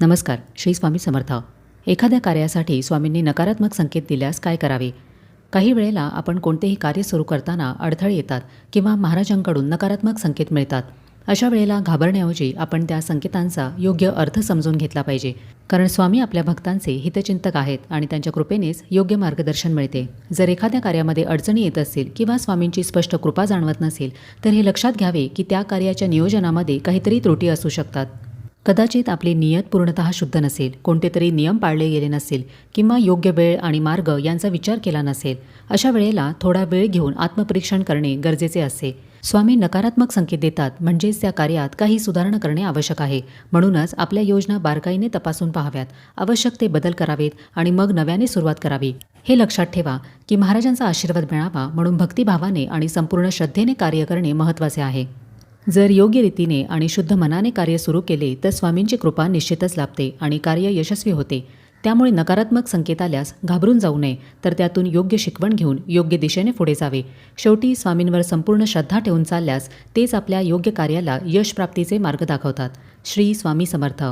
नमस्कार. श्री स्वामी समर्थ. एखाद्या कार्यासाठी स्वामींनी नकारात्मक संकेत दिल्यास काय करावे? काही वेळेला आपण कोणतेही कार्य सुरू करताना अडथळे येतात किंवा महाराजांकडून नकारात्मक संकेत मिळतात. अशा वेळेला घाबरण्याऐवजी आपण त्या संकेतांचा योग्य अर्थ समजून घेतला पाहिजे. कारण स्वामी आपल्या भक्तांचे हितचिंतक आहेत आणि त्यांच्या कृपेनेच योग्य मार्गदर्शन मिळते. जर एखाद्या कार्यामध्ये अडचणी येत असतील किंवा स्वामींची स्पष्ट कृपा जाणवत नसेल तर हे लक्षात घ्यावे की त्या कार्याच्या नियोजनामध्ये काहीतरी त्रुटी असू शकतात. कदाचित आपली नियत पूर्णतः शुद्ध नसेल, कोणते तरी नियम पाळले गेले नसतील किंवा योग्य वेळ आणि मार्ग यांचा विचार केला नसेल. अशा वेळेला थोडा वेळ घेऊन आत्मपरीक्षण करणे गरजेचे असते. स्वामी नकारात्मक संकेत देतात म्हणजेच त्या कार्यात काही सुधारणा करणे आवश्यक आहे. म्हणूनच आपल्या योजना बारकाईने तपासून पाहाव्यात, आवश्यक ते बदल करावेत आणि मग नव्याने सुरुवात करावी. हे लक्षात ठेवा की महाराजांचा आशीर्वाद मिळावा म्हणून भक्तिभावाने आणि संपूर्ण श्रद्धेने कार्य करणे महत्त्वाचे आहे. जर योग्य रीतीने आणि शुद्ध मनाने कार्य सुरू केले तर स्वामींची कृपा निश्चितच लाभते आणि कार्य यशस्वी होते. त्यामुळे नकारात्मक संकेत आल्यास घाबरून जाऊ नये, तर त्यातून योग्य शिकवण घेऊन योग्य दिशेने पुढे जावे. शेवटी स्वामींवर संपूर्ण श्रद्धा ठेवून चालल्यास तेच आपल्या योग्य कार्याला यश प्राप्तीचे मार्ग दाखवतात. श्री स्वामी समर्थ.